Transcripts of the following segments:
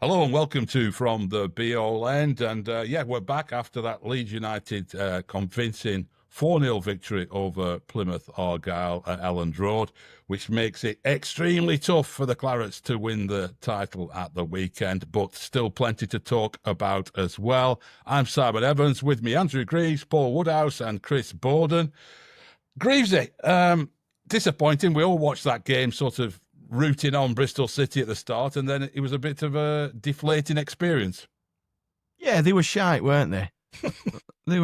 Hello and welcome to From the Be-All End. And we're back after that Leeds United convincing 4-0 victory over Plymouth Argyle at Elland Road, which makes it extremely tough for the Clarets to win the title at the weekend, but still plenty to talk about as well. I'm Simon Evans, with me Andrew Greaves, Paul Woodhouse and Chris Borden. Greavesy, disappointing. We all watched that game sort of rooting on Bristol City at the start, and then it was a bit of a deflating experience. Yeah, they were shite, weren't they? they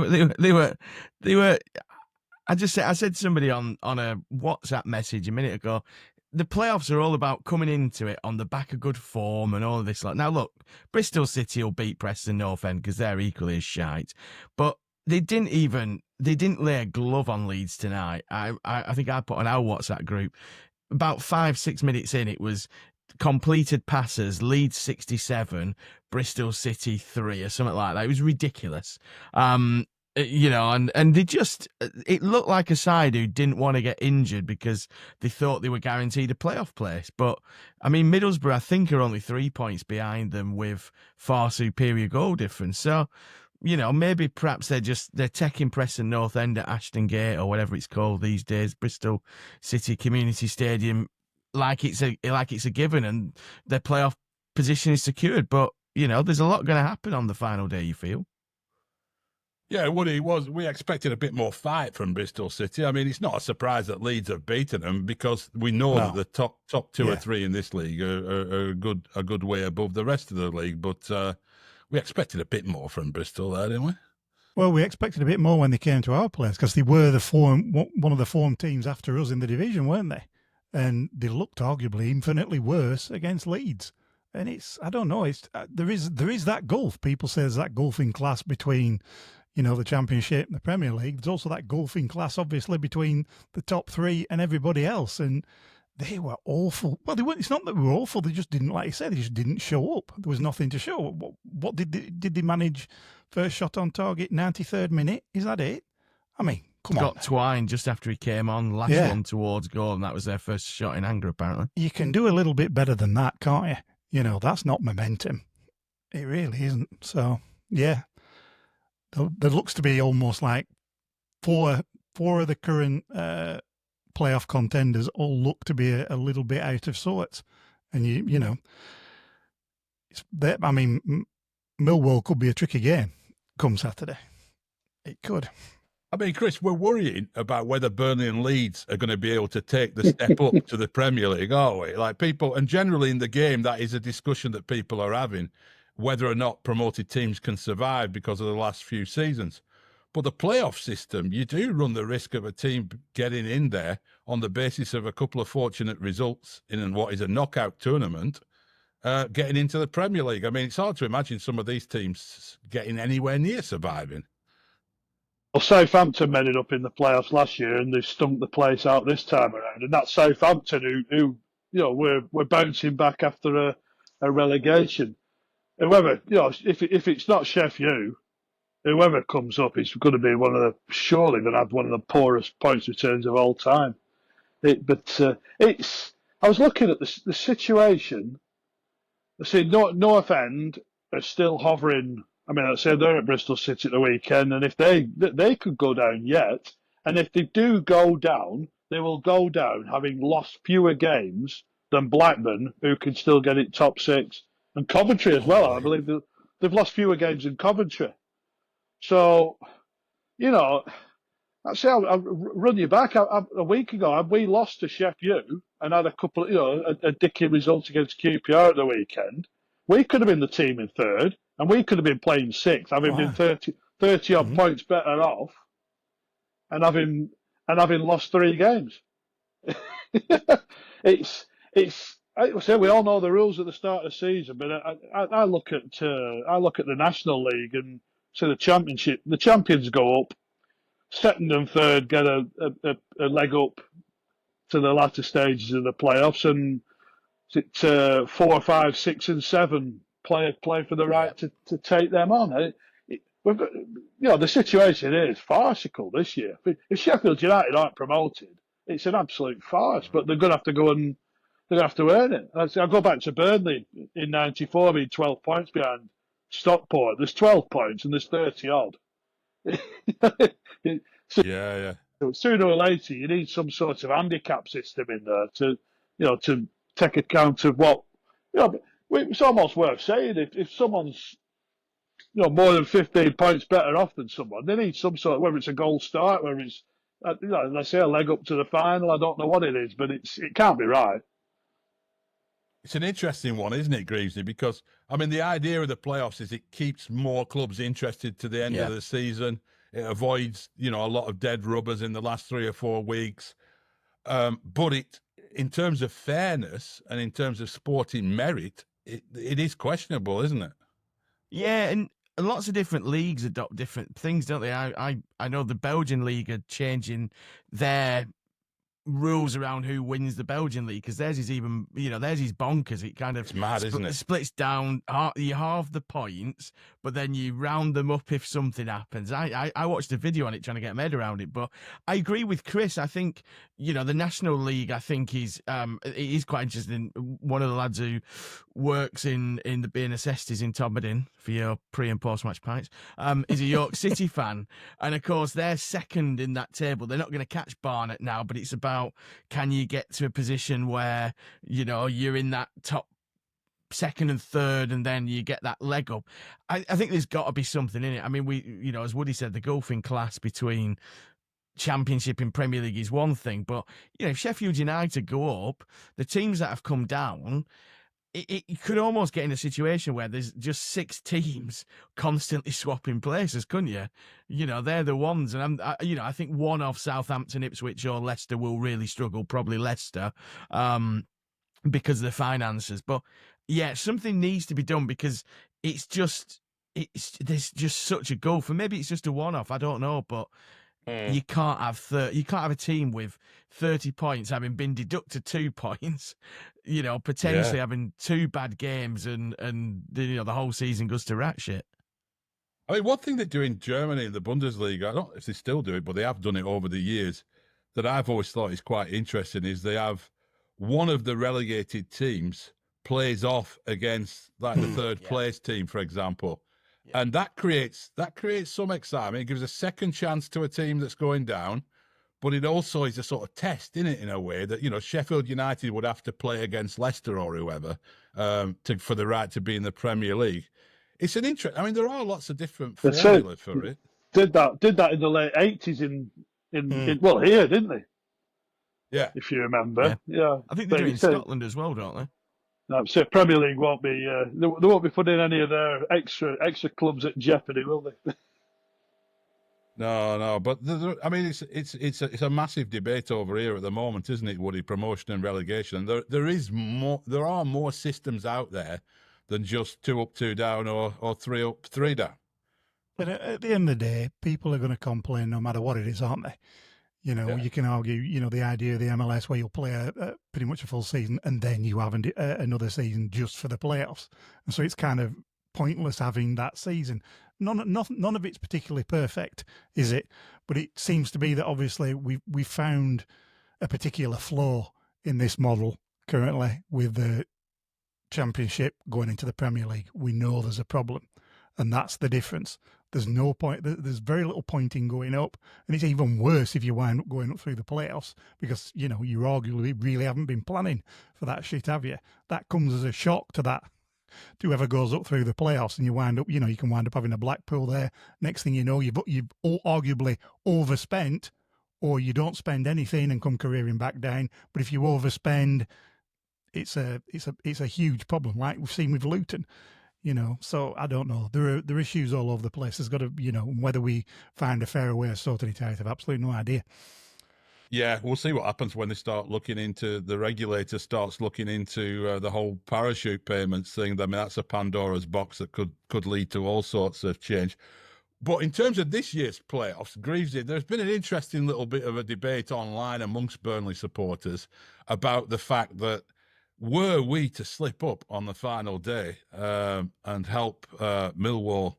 were. I said to somebody on a WhatsApp message a minute ago, the playoffs are all about coming into it on the back of good form and all of this. Like, now look, Bristol City will beat Preston North End because they're equally as shite, but they didn't lay a glove on Leeds tonight. I think I put on our WhatsApp group about 5-6 minutes in, it was completed passes, Leeds 67, Bristol City 3 or something like that. It was ridiculous. And they just, it looked like a side who didn't want to get injured because they thought they were guaranteed a playoff place. But I mean, Middlesbrough, I think, are only 3 points behind them with far superior goal difference. So, maybe perhaps they're taking Preston North End at Ashton Gate or whatever it's called these days, Bristol City Community Stadium, like it's a given, and their playoff position is secured. But there's a lot going to happen on the final day, you feel? Yeah, Woody, we expected a bit more fight from Bristol City. I mean, it's not a surprise that Leeds have beaten them because we know that the top two or three in this league are a good way above the rest of the league. But we expected a bit more from Bristol there, didn't we? Well, we expected a bit more when they came to our place because they were one of the form teams after us in the division, weren't they? And they looked arguably infinitely worse against Leeds. And I don't know, there is that gulf. People say there's that gulf in class between, the Championship and the Premier League. There's also that gulf in class, obviously, between the top three and everybody else. And they were awful. Well, they weren't. It's not that they were awful. They just didn't, like you said, they just didn't show up. There was nothing to show. What did they manage? First shot on target, 93rd minute. Is that it? I mean, come on. Got Twine just after he came on, last one towards goal, and that was their first shot in anger, apparently. You can do a little bit better than that, can't you? That's not momentum. It really isn't. So, yeah. There looks to be almost like four of the current playoff contenders all look to be a little bit out of sorts. And, Millwall could be a tricky game come Saturday. It could. I mean, Chris, we're worrying about whether Burnley and Leeds are going to be able to take the step up to the Premier League, aren't we? Like people, and generally in the game, that is a discussion that people are having, whether or not promoted teams can survive because of the last few seasons. But the playoff system, you do run the risk of a team getting in there on the basis of a couple of fortunate results in what is a knockout tournament, getting into the Premier League. I mean, it's hard to imagine some of these teams getting anywhere near surviving. Well, Southampton made it up in the playoffs last year, and they stunk the place out this time around. And that's Southampton who we're bouncing back after a relegation. Whoever, if it's not Sheffield, whoever comes up, it's going to be surely going to have one of the poorest points returns of all time. I was looking at the situation. I see North End are still hovering. I mean, I say they're at Bristol City at the weekend, and if they could go down yet, and if they do go down, they will go down having lost fewer games than Blackburn, who can still get it top six, and Coventry as well. I believe they've lost fewer games than Coventry. So, I'll run you back. A week ago, we lost to Sheffield and had a couple, a dicky result against QPR at the weekend. We could have been the team in third, and we could have been playing sixth, having been 30 odd points better off, and having lost 3 games. I say we all know the rules at the start of the season, but I look at the National League and say the Championship. The champions go up. Second and third get a leg up to the latter stages of the playoffs, and 4, 5, 6, and 7 play for the right to take them on. We've got, the situation is farcical this year. If Sheffield United aren't promoted, it's an absolute farce. But they're going to have to go and They're going to have to earn it. I go back to Burnley in '94, being 12 points behind Stockport. There's 12 points and there's 30 odd. So Yeah. sooner or later, you need some sort of handicap system in there to take account of what, it's almost worth saying if someone's, more than 15 points better off than someone, they need some sort of, whether it's a goal start, whether it's, let's say a leg up to the final. I don't know what it is, but it can't be right. It's an interesting one, isn't it, Greavesy? Because, I mean, the idea of the playoffs is it keeps more clubs interested to the end of the season. It avoids, a lot of dead rubbers in the last 3 or 4 weeks. But in terms of fairness and in terms of sporting merit, it is questionable, isn't it? Yeah, and lots of different leagues adopt different things, don't they? I know the Belgian league are changing their rules around who wins the Belgian league, because theirs is even, theirs is bonkers. It kind of It's mad, isn't it? splits down. You halve the points, but then you round them up if something happens. I watched a video on it trying to get my head around it, but I agree with Chris. I think the National League, I think it is quite interesting. One of the lads who works in the being assessed is in Todmorden for your pre and post match pints. Is a York City fan, and of course they're second in that table. They're not going to catch Barnet now, but it's about, can you get to a position where you're in that top second and third, and then you get that leg up. I think there's got to be something in it. I mean, we as Woody said, the golfing class between Championship and Premier League is one thing, but if Sheffield United go up, the teams that have come down, it could almost get in a situation where there's just 6 teams constantly swapping places, couldn't you? They're the ones, and I think one of Southampton, Ipswich, or Leicester will really struggle. Probably Leicester, because of the finances. But yeah, something needs to be done, because there's just such a gulf. And maybe it's just a one-off. I don't know, but. You can't have a team with 30 points having been deducted 2 points, potentially having 2 bad games, and the whole season goes to rat shit. I mean, one thing they do in Germany in the Bundesliga, I don't know if they still do it, but they have done it over the years, that I've always thought is quite interesting, is they have one of the relegated teams plays off against like the third place team, for example. Yeah. And that creates some excitement. It gives a second chance to a team that's going down, but it also is a sort of test, in it, in a way that Sheffield United would have to play against Leicester or whoever for the right to be in the Premier League. It's an interest. I mean, there are lots of different formulas for it. Did that in the late '80s in here, didn't they? Yeah, if you remember. Yeah. I think they do it in Scotland as well, don't they? No, so Premier League won't be. They won't be putting any of their extra clubs at jeopardy, will they? No. But I mean, it's a massive debate over here at the moment, isn't it, Woody? Promotion and relegation. There are more systems out there than just 2 up, 2 down, or 3 up, 3 down. But at the end of the day, people are going to complain no matter what it is, aren't they? You can argue, the idea of the MLS where you'll play pretty much a full season and then you have another season just for the playoffs. And so it's kind of pointless having that season. None of it's particularly perfect, is it? But it seems to be that obviously we found a particular flaw in this model currently with the Championship going into the Premier League. We know there's a problem, and that's the difference. There's no point. There's very little point in going up, and it's even worse if you wind up going up through the playoffs, because you arguably really haven't been planning for that shit, have you? That comes as a shock to whoever goes up through the playoffs, and you wind up, you can wind up having a Blackpool there. Next thing you know, you've arguably overspent, or you don't spend anything and come careering back down. But if you overspend, it's a huge problem, like we've seen with Luton. So I don't know. There are issues all over the place. There's got to, whether we find a fairer way of sorting it out, I have absolutely no idea. Yeah, we'll see what happens when they start looking into, the regulator starts looking into the whole parachute payments thing. I mean, that's a Pandora's box that could lead to all sorts of change. But in terms of this year's playoffs, Greavesy, there's been an interesting little bit of a debate online amongst Burnley supporters about the fact that, were we to slip up on the final day and help Millwall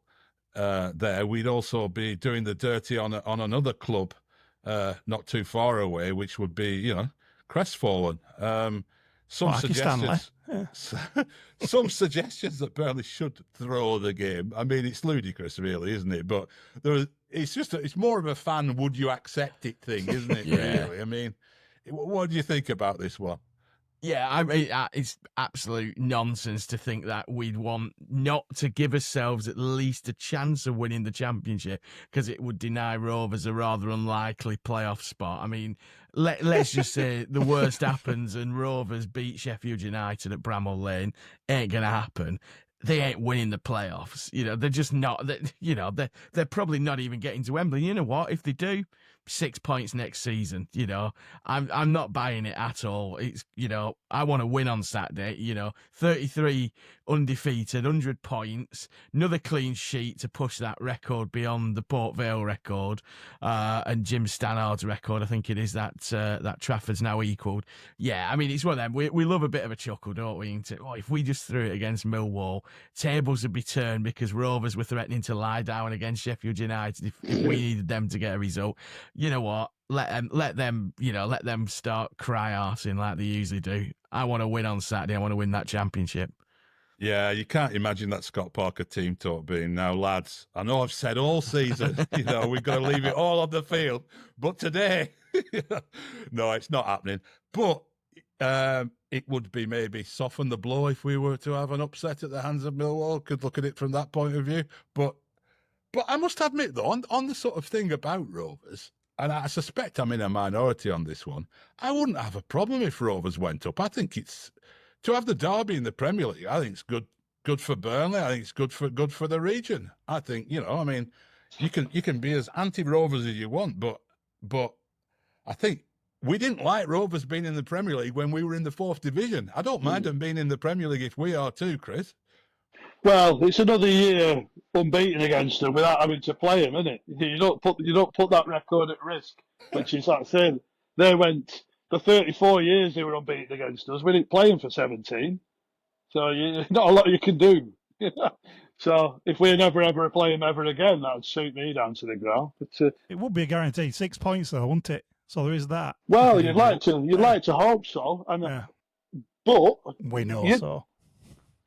there, we'd also be doing the dirty on another club not too far away, which would be, crestfallen. some Marky Stanley. suggestions, some suggestions that Burnley should throw the game. I mean, it's ludicrous, really, isn't it? But it's more of a fan, would you accept it thing, isn't it? Yeah. Really, I mean, what do you think about this one? Yeah, I mean, it's absolute nonsense to think that we'd want not to give ourselves at least a chance of winning the championship because it would deny Rovers a rather unlikely playoff spot. I mean, let's just say the worst happens and Rovers beat Sheffield United at Bramall Lane. Ain't going to happen. They ain't winning the playoffs. You know, they're just not. You know, they're probably not even getting to Wembley. You know what? If they do, 6 points next season. You know, I'm not buying it at all. It's, you know, I want to win on Saturday. You know, 33 undefeated, 100 points, another clean sheet to push that record beyond the Port Vale record and Jim Stannard's record. I think it is that Trafford's now equalled. Yeah, I mean, it's one of them. We love a bit of a chuckle, don't we? If we just threw it against Millwall, tables would be turned because Rovers were threatening to lie down against Sheffield United if we needed them to get a result. You know what? Let them start cry-arsing like they usually do. I want to win on Saturday. I want to win that championship. Yeah, you can't imagine that Scott Parker team talk being, now, lads, I know I've said all season, you know, we've got to leave it all on the field, but today, no, it's not happening. But it would be maybe soften the blow if we were to have an upset at the hands of Millwall. Could look at it from that point of view. But I must admit, though, on the sort of thing about Rovers, and I suspect I'm in a minority on this one, I wouldn't have a problem if Rovers went up. I think it's to have the derby in the Premier League. I think it's good for Burnley. I think it's good for the region. I think, you know, I mean, you can be as anti-Rovers as you want, but I think we didn't like Rovers being in the Premier League when we were in the 4th division. I don't mind them being in the Premier League if we are too, Chris. Well, it's another year unbeaten against them without having to play them, isn't it? You don't put that record at risk, which is like I said, they went for 34 years they were unbeaten against us. We didn't play them for 17, so not a lot you can do. So if we never ever play them ever again, that would suit me down to the ground. But It would be a guaranteed 6 points, though, wouldn't it? So there is that. well, you'd like to hope so, and but we know so.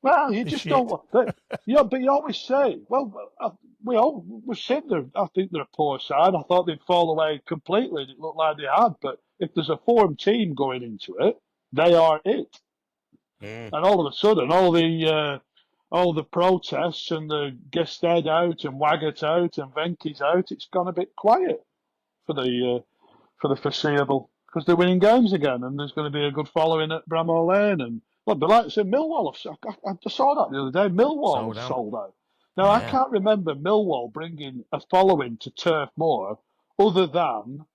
Well, you just don't want that. Yeah, but you always say, well, we've said I think they're a poor side. I thought they'd fall away completely. It looked like they had. But if there's a form team going into it, they are it. And all of a sudden, all the protests and the Gested out and Waggett out and Venky's out, it's gone a bit quiet for the foreseeable because they're winning games again, and there's going to be a good following at Bramall Lane and. Well, but like I said, Millwall, I just saw that the other day. Millwall sold out. Now, I can't remember Millwall bringing a following to Turf Moor other than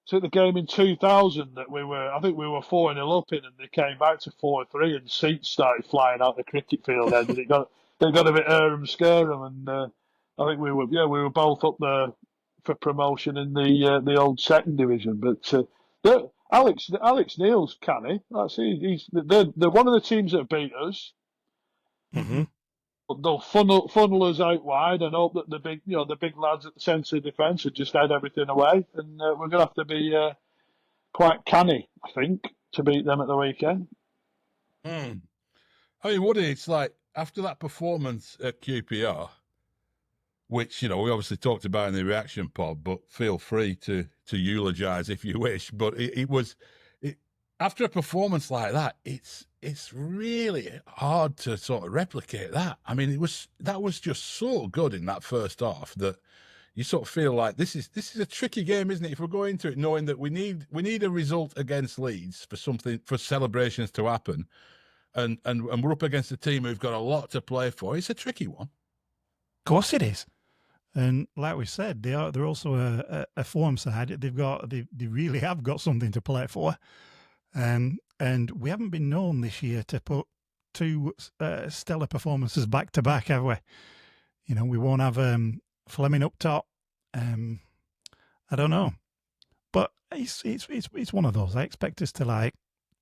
to the game in 2000 that I think we were 4-0 up in and they came back to 4-3 and seats started flying out the cricket field end and it got a bit scarum and I think we were both up there for promotion in the old 2nd division. But Alex Neil's canny. They're one of the teams that beat us. Mm-hmm. They'll funnel us out wide and hope that the big lads at the centre of defence have just had everything away. And we're going to have to be quite canny, I think, to beat them at the weekend. I mean, Woody, it's like after that performance at QPR, which, you know, we obviously talked about in the reaction pod, but feel free to eulogise if you wish. But it was after a performance like that, it's really hard to sort of replicate that. I mean, that was just so good in that first half that you sort of feel like this is a tricky game, isn't it? If we're going into it knowing that we need a result against Leeds for celebrations to happen, and we're up against a team who've got a lot to play for. It's a tricky one. Of course it is. And like we said, they're also a form side. They really have got something to play for. And we haven't been known this year to put 2 stellar performances back to back, have we? You know, we won't have Fleming up top. I don't know, but it's one of those. I expect us to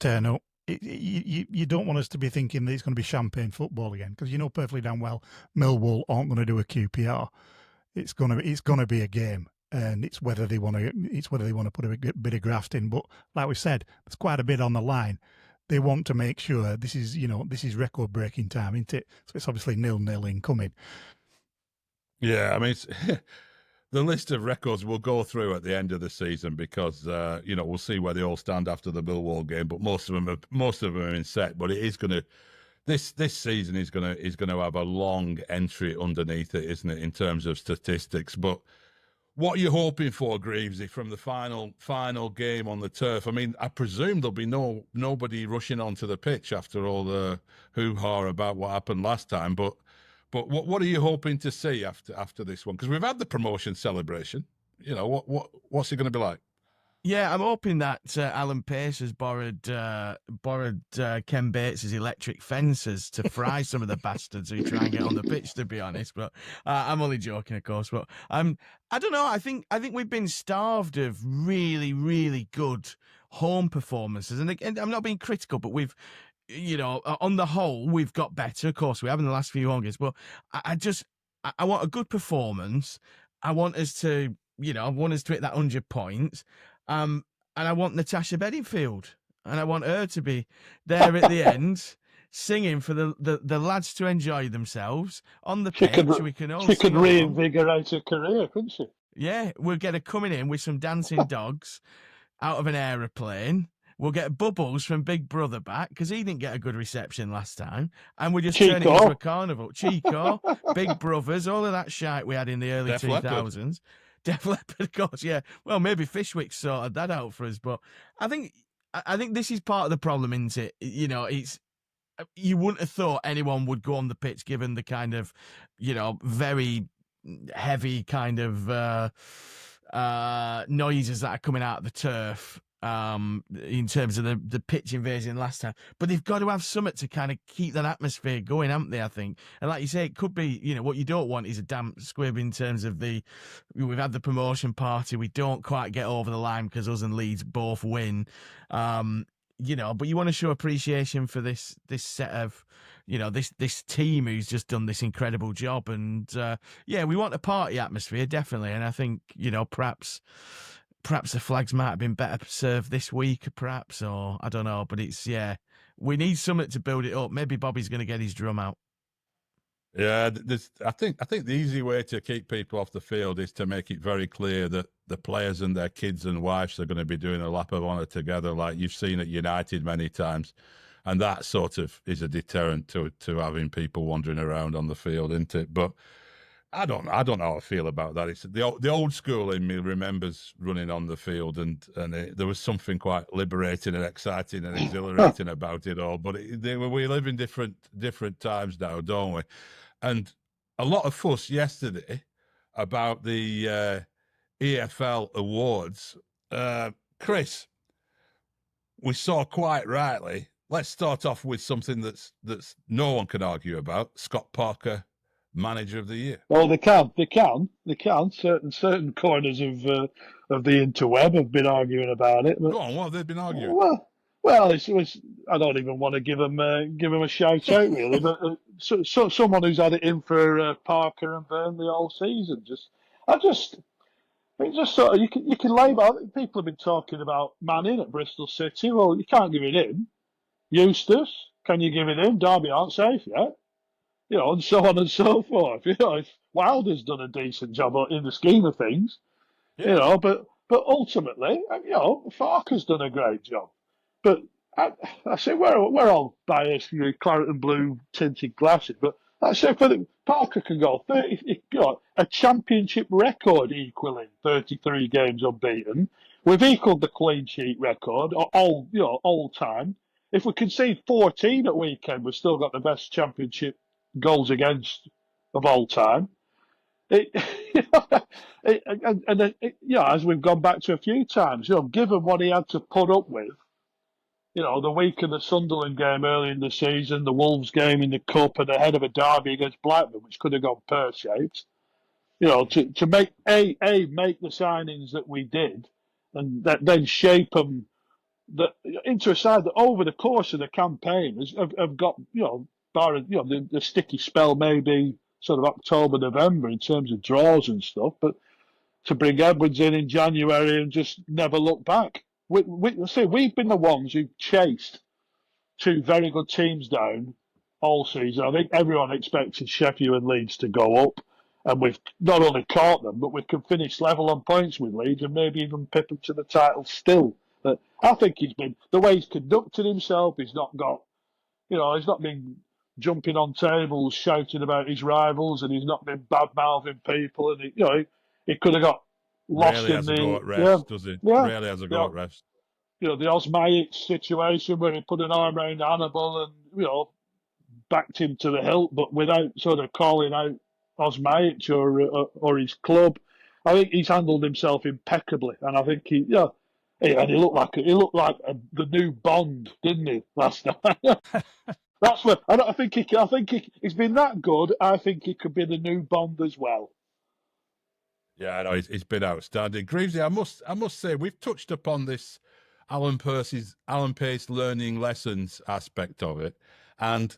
turn up. You don't want us to be thinking that it's going to be champagne football again because you know perfectly damn well Millwall aren't going to do a QPR. It's going to be a game, and it's whether they want to put a bit of graft in. But like we said, there's quite a bit on the line. they want to make sure this is record breaking time, isn't it? So it's obviously 0-0 incoming. Yeah, I mean, it's, the list of records we'll go through at the end of the season because we'll see where they all stand after the Millwall game. But most of them are in set. But it is going to this season is going to have a long entry underneath it, isn't it, in terms of statistics? But what are you hoping for, Greavesy, from the final game on the turf? I mean, I presume there'll be nobody rushing onto the pitch after all the hoo-ha about what happened last time. But what are you hoping to see after this one? Because we've had the promotion celebration. What's it going to be like? Yeah, I'm hoping that Alan Pace has borrowed Ken Bates' electric fences to fry some of the bastards who try and get on the pitch. To be honest, but I'm only joking, of course. But I don't know. I think we've been starved of really, really good home performances, and I'm not being critical, but we've. On the whole, we've got better. Of course, we have in the last few home games, but I want a good performance. I want us to hit that 100 points. And I want Natasha Bedingfield, and I want her to be there at the end, singing for the lads to enjoy themselves on the pitch. She could reinvigorate her career, couldn't she? Yeah, we'll get her coming in with some dancing dogs out of an aeroplane. We'll get Bubbles from Big Brother back because he didn't get a good reception last time. And we just turn it into a carnival. Chico, Big Brothers, all of that shite we had in the early 2000s. Def Leppard, of course, yeah. Well, maybe Fishwick sorted that out for us. But I think this is part of the problem, isn't it? It's you wouldn't have thought anyone would go on the pitch given the kind of, very heavy kind of noises that are coming out of the turf. In terms of the pitch invasion last time, but they've got to have something to kind of keep that atmosphere going, haven't they? I think, and like you say, it could be, what you don't want is a damp squib in terms of we've had the promotion party, we don't quite get over the line because us and Leeds both win, but you want to show appreciation for this set of, this team who's just done this incredible job, and we want a party atmosphere, definitely, and I think, perhaps the flags might have been better served this week, perhaps, or I don't know. But we need something to build it up. Maybe Bobby's going to get his drum out. Yeah, I think the easy way to keep people off the field is to make it very clear that the players and their kids and wives are going to be doing a lap of honour together, like you've seen at United many times, and that sort of is a deterrent to having people wandering around on the field, isn't it? But I don't know how I feel about that. It's the old school in me remembers running on the field, and there was something quite liberating and exciting and exhilarating about it all. But we live in different times now, don't we? And a lot of fuss yesterday about the EFL Awards. Chris, we saw quite rightly. Let's start off with something that's no one can argue about. Scott Parker, Manager of the Year. Well, they can. Certain corners of the interweb have been arguing about it. But, go on, what have they been arguing? Well, it was. I don't even want to give them a shout out really, but someone who's had it in for Parker and Burnley all season. Sort of you can label. People have been talking about Manning at Bristol City. Well, you can't give it him. Eustace, can you give it him? Derby aren't safe yet. And so on and so forth. If Wilder's done a decent job in the scheme of things, yeah. But ultimately, Farker's done a great job. But I say we're all biased, claret and blue tinted glasses. But I say Parker can go 30, a championship record equaling 33 games unbeaten. We've equalled the clean sheet record all time. If we concede 14 at weekend, we've still got the best championship goals against of all time. As we've gone back to a few times, given what he had to put up with, the week of the Sunderland game early in the season, the Wolves game in the Cup, and ahead of a derby against Blackburn, which could have gone pear-shaped, to make the signings that we did, and then shape them into a side that over the course of the campaign have got, the sticky spell maybe sort of October, November in terms of draws and stuff, but to bring Edwards in January and just never look back. We've been the ones who chased two very good teams down all season. I think everyone expected Sheffield and Leeds to go up, and we've not only caught them, but we can finish level on points with Leeds and maybe even pip them to the title still. But I think he's been the way he's conducted himself. He's not got, he's not been jumping on tables shouting about his rivals, and he's not been bad mouthing people, and he could have got lost Rarely in has a go the at refs, does he? yeah Rarely has a go yeah at refs. the Osmajic situation where he put an arm around Hannibal and backed him to the hilt, but without sort of calling out Osmajic or his club. I think he's handled himself impeccably, and I think and he looked like the new Bond, didn't he, last night? That's what I think. He's been that good. I think he could be the new Bond as well. Yeah, I know he's been outstanding. Greavesy, I must say we've touched upon this Alan Pace learning lessons aspect of it, and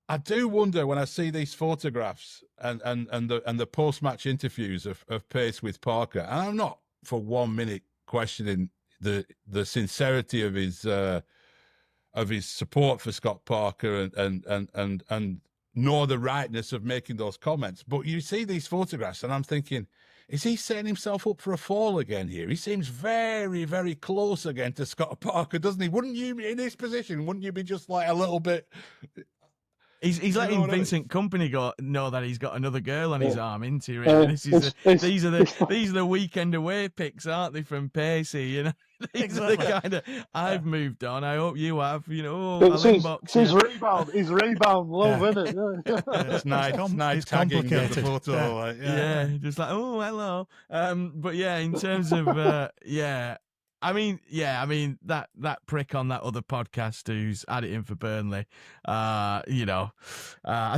I do wonder when I see these photographs and the post match interviews of Pace with Parker, and I'm not for 1 minute questioning the sincerity of his support for Scott Parker and nor the rightness of making those comments. But you see these photographs, and I'm thinking, is he setting himself up for a fall again here? He seems very, very close again to Scott Parker, doesn't he? Wouldn't you, in his position, wouldn't you be just like a little bit? He's letting Vincent Kompany know that he's got another girl on his arm, isn't he? Really? These are the weekend away pics, aren't they, from Pacey? These are the kind of I've moved on. I hope you have. It's his rebound love, isn't it? It's nice tagging of the photo. Yeah, just like hello. But yeah, in terms of I mean that prick on that other podcast who's had it in for Burnley. I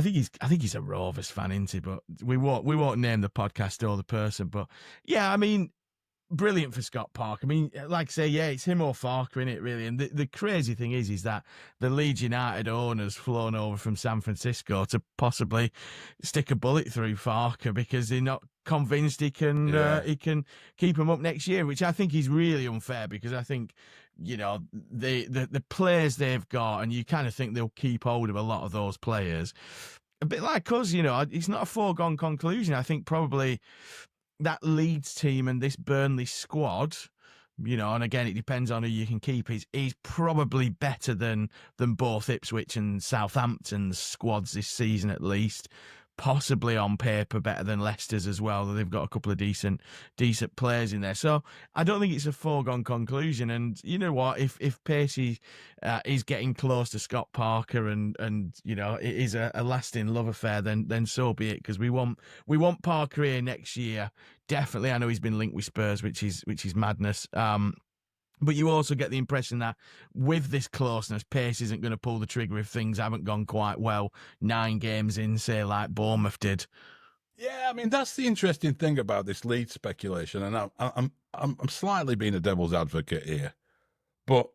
think he's a Rovers fan, isn't he? But we won't name the podcast or the person. But yeah, I mean, brilliant for Scott Park. I mean, like I say, yeah, it's him or Farker in it, really. And the crazy thing is that the Leeds United owner's flown over from San Francisco to possibly stick a bullet through Farker because they're not convinced he can keep him up next year, which I think is really unfair because I think, the players they've got, and you kind of think they'll keep hold of a lot of those players. A bit like us, it's not a foregone conclusion. I think probably that Leeds team and this Burnley squad, and again, it depends on who you can keep, is probably better than both Ipswich and Southampton's squads this season, at least. Possibly on paper better than Leicester's as well. They've got a couple of decent players in there. So I don't think it's a foregone conclusion. And you know what? If Pacey is getting close to Scott Parker and it is a lasting love affair, then so be it. Because we want Parker here next year. Definitely. I know he's been linked with Spurs, which is madness. But you also get the impression that with this closeness, Pace isn't going to pull the trigger if things haven't gone quite well 9 games in, say, like Bournemouth did. Yeah, I mean, that's the interesting thing about this Leeds speculation, and I'm slightly being a devil's advocate here. But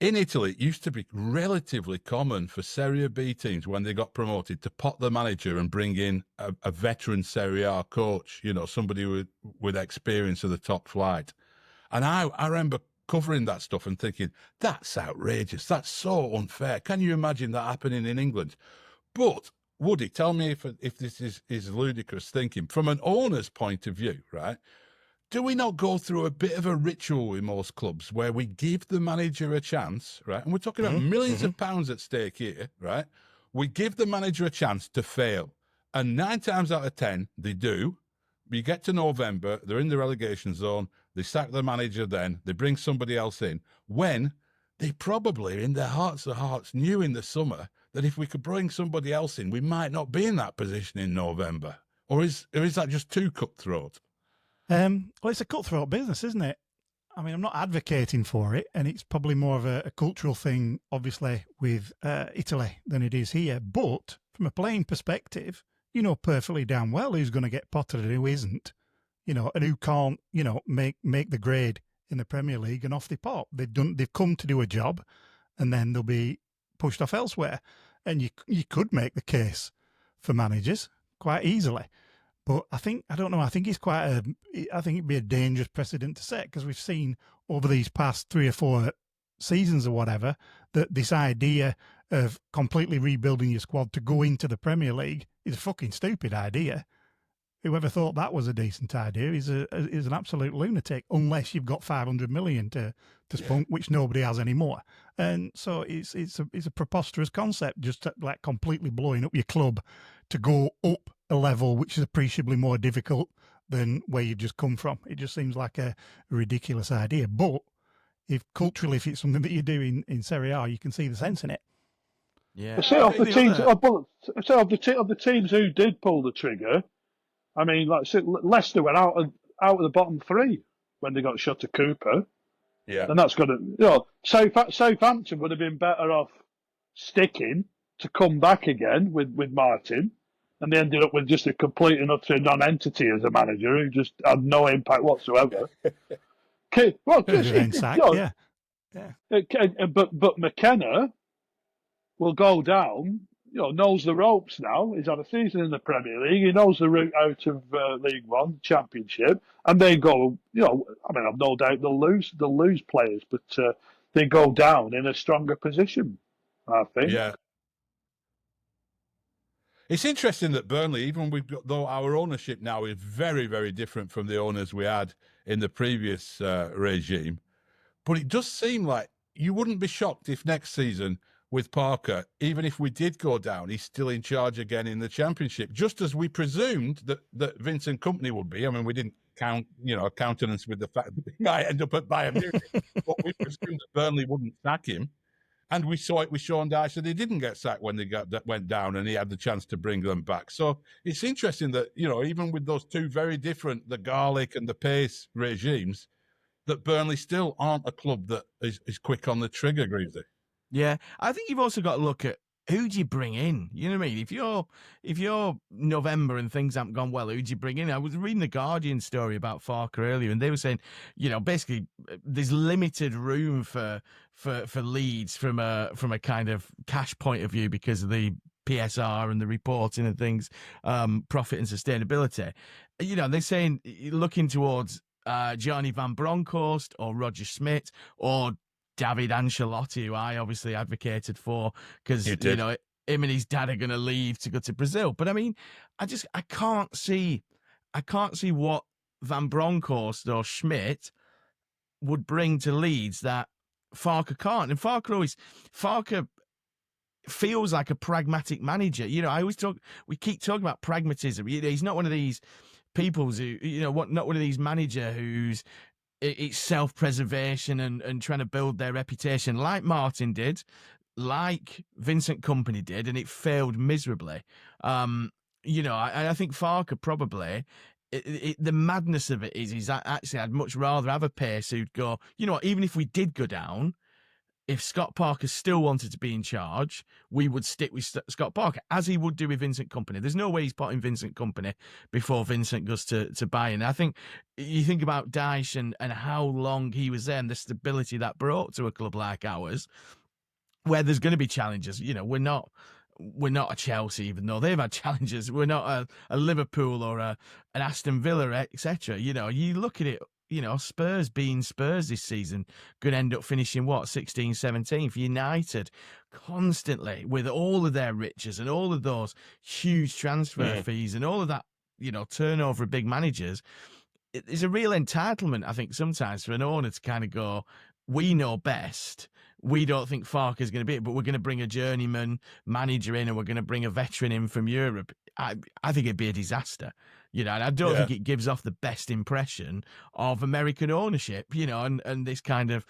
in Italy, it used to be relatively common for Serie B teams when they got promoted to pot the manager and bring in a veteran Serie A coach, somebody with experience of the top flight. And I remember covering that stuff and thinking, that's outrageous. That's so unfair. Can you imagine that happening in England? But, Woody, tell me if this is ludicrous thinking. From an owner's point of view, right, do we not go through a bit of a ritual in most clubs where we give the manager a chance, right? And we're talking about millions of pounds at stake here, right? We give the manager a chance to fail. And 9 times out of 10, they do. You get to November, they're in the relegation zone, they sack the manager then, they bring somebody else in, when they probably, in their hearts of hearts, knew in the summer that if we could bring somebody else in, we might not be in that position in November. Or is that just too cutthroat? Well, it's a cutthroat business, isn't it? I mean, I'm not advocating for it, and it's probably more of a cultural thing, obviously, with Italy than it is here. But from a playing perspective, you know perfectly damn well who's going to get potted and who isn't, and who can't, make the grade in the Premier League and off they pop. They've come to do a job, and then they'll be pushed off elsewhere. And you could make the case for managers quite easily. But I think it'd be a dangerous precedent to set because we've seen over these past 3 or 4 seasons or whatever, that this idea of completely rebuilding your squad to go into the Premier League is a fucking stupid idea. Whoever thought that was a decent idea is an absolute lunatic, unless you've got 500 million to spunk, which nobody has anymore. And so it's a preposterous concept, just like completely blowing up your club to go up a level, which is appreciably more difficult than where you've just come from. It just seems like a ridiculous idea. But if it's something that you do in Serie A, you can see the sense in it. Yeah. Say of the teams who did pull the trigger, I mean, like Leicester went out of the bottom three when they got shot to Cooper. Yeah. And that's got to, Southampton would have been better off sticking to come back again with Martin. And they ended up with just a complete and utter non-entity as a manager who just had no impact whatsoever. Well, yeah. But McKenna will go down. Knows the ropes now. He's had a season in the Premier League. He knows the route out of League One, Championship, and they go. I've no doubt they'll lose players, but they go down in a stronger position, I think. Yeah. It's interesting that Burnley, even though our ownership now is very, very different from the owners we had in the previous regime, but it does seem like you wouldn't be shocked if next season with Parker, even if we did go down, he's still in charge again in the Championship, just as we presumed that Vincent Kompany would be. I mean, we didn't countenance with the fact that he might end up at Bayern Munich, but we presumed that Burnley wouldn't sack him. And we saw it with Sean Dyche that he didn't get sacked when they went down, and he had the chance to bring them back. So it's interesting that, even with those two very different, the garlic and the pace regimes, that Burnley still aren't a club that is quick on the trigger, Greavesy. Yeah, I think you've also got to look at who do you bring in. You know what I mean? If you're November and things haven't gone well, who do you bring in? I was reading the Guardian story about Farke earlier, and they were saying, basically there's limited room for Leeds from a kind of cash point of view because of the PSR and the reporting and things, profit and sustainability. They're saying looking towards Gianni Van Bronckhorst or Roger Schmidt or David Ancelotti, who I obviously advocated for because, him and his dad are going to leave to go to Brazil. But I mean, I can't see what Van Bronckhorst or Schmidt would bring to Leeds that Farke can't. And Farke feels like a pragmatic manager. We keep talking about pragmatism. He's not one of these people who, not one of these manager who's, it's self-preservation and trying to build their reputation like Martin did, like Vincent Kompany did, and it failed miserably. I think Farke probably, the madness of it is actually I'd much rather have a pace who'd go, even if we did go down, if Scott Parker still wanted to be in charge, we would stick with Scott Parker, as he would do with Vincent Kompany. There's no way he's putting Vincent Kompany before Vincent goes to Bayern. I think you think about Dyche and how long he was there and the stability that brought to a club like ours, where there's going to be challenges. We're not a Chelsea, even though they've had challenges. We're not a Liverpool or an Aston Villa, etc. You look at it, Spurs being Spurs this season could end up finishing, 16th, 17th. United constantly with all of their riches and all of those huge transfer fees and all of that, turnover of big managers. It's a real entitlement, I think, sometimes for an owner to kind of go, we know best. We don't think Farke is going to be it, but we're going to bring a journeyman manager in and we're going to bring a veteran in from Europe. I think it'd be a disaster, and I don't think it gives off the best impression of American ownership, and this kind of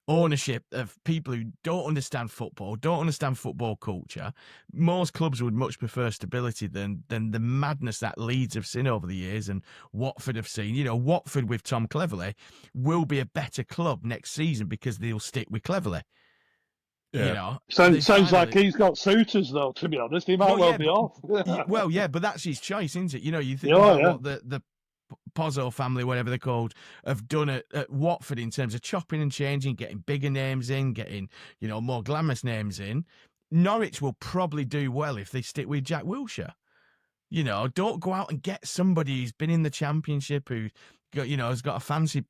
ownership of people who don't understand football culture. Most clubs would much prefer stability than the madness that Leeds have seen over the years and Watford have seen. Watford with Tom Cleverley will be a better club next season because they'll stick with Cleverley. Yeah. Sounds like he's got suitors, though, to be honest. He might be off. But that's his choice, isn't it? You think about what the Pozzo family, whatever they're called, have done at Watford in terms of chopping and changing, getting bigger names in, getting, more glamorous names in. Norwich will probably do well if they stick with Jack Wilshere. Don't go out and get somebody who's been in the Championship, who has got a fancy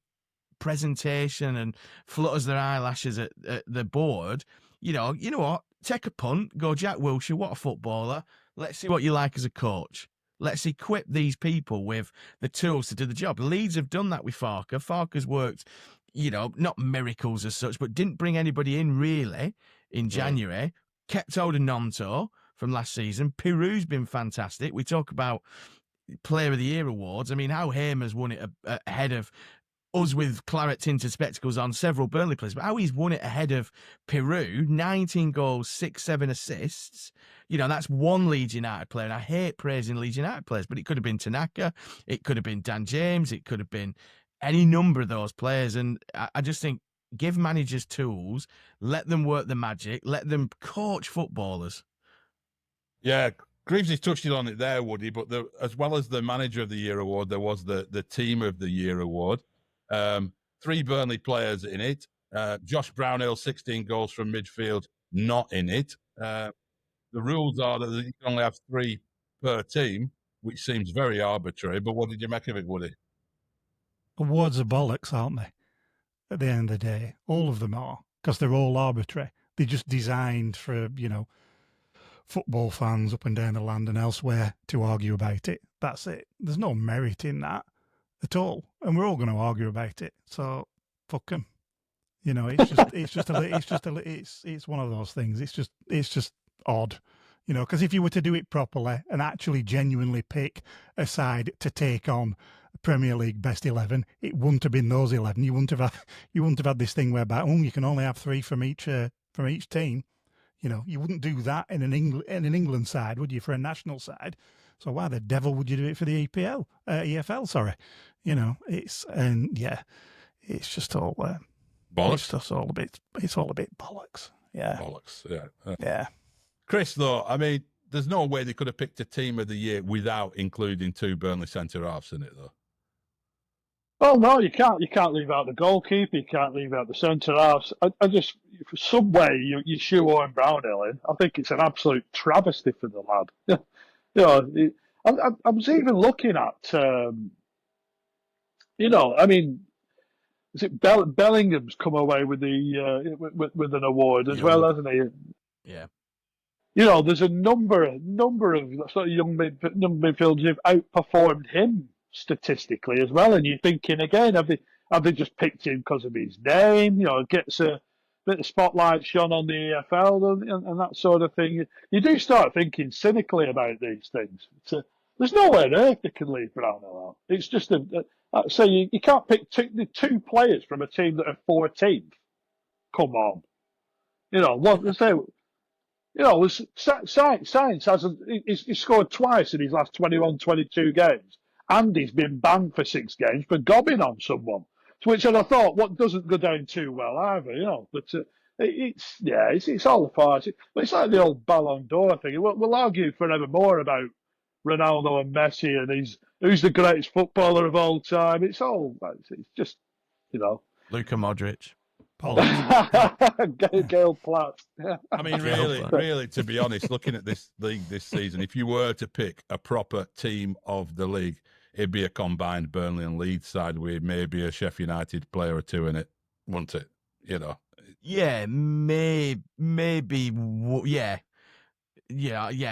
presentation and flutters their eyelashes at the board, you know what? Take a punt, go Jack Wilshere, what a footballer. Let's see what you like as a coach. Let's equip these people with the tools to do the job. Leeds have done that with Farker. Farker's worked, you know, not miracles as such, but didn't bring anybody in really in January. Kept hold of Nonto from last season. Peru's been fantastic. We talk about Player of the Year awards. I mean, how Hamer's won it ahead of us with claret tinted spectacles on, several Burnley players, but how he's won it ahead of Peru, 19 goals, 6-7 assists. You know, that's one Leeds United player. And I hate praising Leeds United players, but it could have been Tanaka, it could have been Dan James, it could have been any number of those players. And I just think give managers tools, let them work the magic, let them coach footballers. Yeah, Greavesy touched on it there, Woody, but as well as the Manager of the Year award, there was the Team of the Year award. 3 Burnley players in it. Josh Brownhill, 16 goals from midfield, not in it. The rules are that you can only have 3 per team, which seems very arbitrary. But what did you make of it, Woody? Awards are bollocks, aren't they? At the end of the day, all of them are, because they're all arbitrary. They're just designed for, you know, football fans up and down the land and elsewhere to argue about it. That's it. There's no merit in that at all, and we're all going to argue about it. So fuck them. You know, it's one of those things. It's just odd. You know, because if you were to do it properly and actually genuinely pick a side to take on Premier League best 11, it wouldn't have been those 11. You wouldn't have had this thing whereby you can only have 3 from each team. You know, you wouldn't do that in an England side, would you, for a national side? So why the devil would you do it for the EFL? Sorry, you know, it's just all bollocks. It's all a bit bollocks. Yeah, Bollocks. Yeah. Yeah. Chris, though, I mean, there's no way they could have picked a Team of the Year without including 2 Burnley centre halves in it, though. Well, no, you can't. You can't leave out the goalkeeper. You can't leave out the centre halves. I just, for some way, you shoehorn Brownhill in. I think it's an absolute travesty for the lad. You know, I was even looking at, you know, I mean, is it Bellingham's come away with the with an award as well, hasn't he? Yeah. You know, there's a number of sort of young midfielders who've outperformed him statistically as well. And you're thinking again, have they just picked him because of his name? You know, gets a bit of spotlight shone on the EFL and that sort of thing. You do start thinking cynically about these things. There's nowhere on earth they can leave Brownhill out. It's just so you can't pick 2 players from a team that are 14th. Come on, you know what they say. You know, Science hasn't. He's scored twice in his last 21, 22 games, and he's been banned for 6 games for gobbing on someone. To which I thought, what doesn't go down too well either, you know. But it's all a farce. It's like the old Ballon d'Or thing. We'll argue forevermore about Ronaldo and Messi and who's the greatest footballer of all time. It's just, you know. Luka Modric. Gail Platt. I mean, really, to be honest, looking at this league this season, if you were to pick a proper team of the league, it'd be a combined Burnley and Leeds side with maybe a Sheffield United player or 2 in it, wouldn't it? You know. Yeah, maybe. Yeah.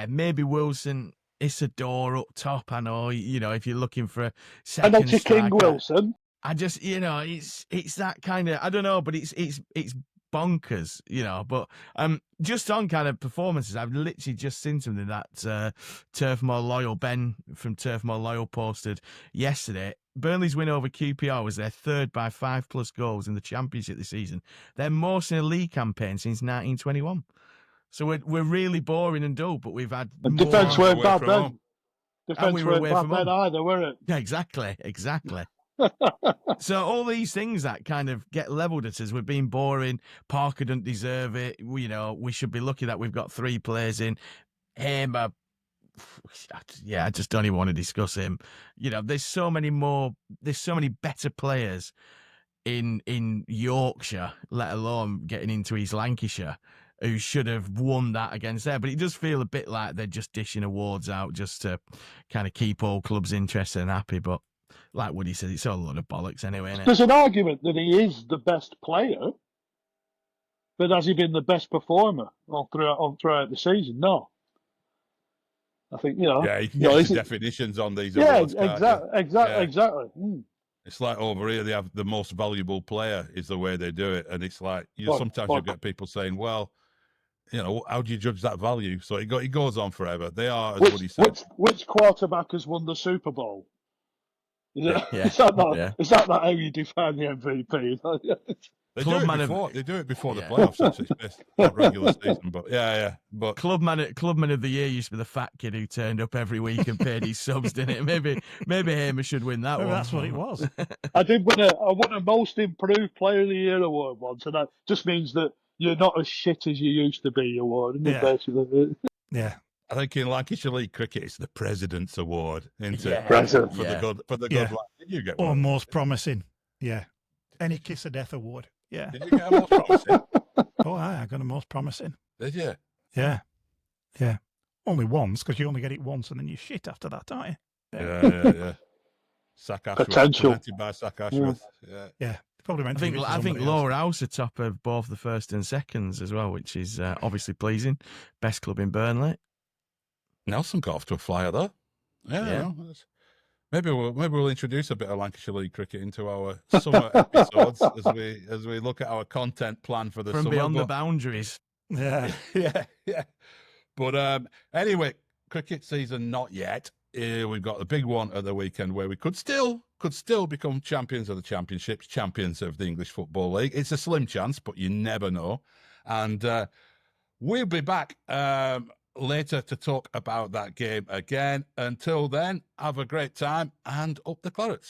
Maybe Wilson, Isidore up top. I know. You know, if you're looking for a second Penalty striker, King Wilson. I just, you know, it's that kind of, I don't know, but it's bonkers, you know. But just on kind of performances, I've literally just seen something that Turf More Loyal, Ben from Turf More Loyal posted yesterday. Burnley's win over QPR was their 3rd by 5+ goals in the Championship this season. Their most in a league campaign since 1921. So we're really boring and dull, but we've had and defence weren't bad then. Defence weren't bad then either, were it? Yeah, exactly. So all these things that kind of get levelled at us, we're being boring. Parker doesn't deserve it. You know, we should be lucky that we've got 3 players in. Hamer, I just don't even want to discuss him. You know, there's so many better players in Yorkshire, let alone getting into East Lancashire, who should have won that against there. But it does feel a bit like they're just dishing awards out just to kind of keep all clubs interested and happy. But like Woody said, it's all a lot of bollocks anyway, isn't it? There's an argument that he is the best player, but has he been the best performer throughout the season? No. I think, Yeah, you can get the definitions on these awards, exactly. Mm. It's like over here, they have the most valuable player is the way they do it. And it's like, sometimes you get people saying, well, how do you judge that value? So it goes on forever. They are, as Woody said. Which quarterback has won the Super Bowl? Is that not how you define the MVP? They do it before the playoffs. Actually, it's not regular season, but But Clubman of the Year used to be the fat kid who turned up every week and paid his subs, didn't it? Maybe Hamish should win that one. That's what it was. I won a Most Improved Player of the Year award once, and that just means that you're not as shit as you used to be. Award, isn't it, basically? Yeah. I think in Lancashire League cricket, it's the President's Award, isn't it? President. For the good luck. Did you get one? Or most promising. Yeah. Any Kiss of Death award. Yeah. Did you get a most promising? Oh, I got a most promising. Did you? Yeah. Yeah. Only once, because you only get it once and then you shit after that, don't you? Yeah. Sack Ashworth. Potential. Presented by Sack Ashworth. Yeah. Probably meant I think Lower House are top of both the first and seconds as well, which is obviously pleasing. Best club in Burnley. Nelson got off to a flyer though. Yeah. Maybe we'll introduce a bit of Lancashire League cricket into our summer episodes as we look at our content plan for the From summer. beyond the boundaries. Yeah. Yeah. But anyway, cricket season not yet. We've got the big one at the weekend where we could still become champions of the championships, champions of the English Football League. It's a slim chance, but you never know. And we'll be back later to talk about that game again. Until then, have a great time and up the Clarets.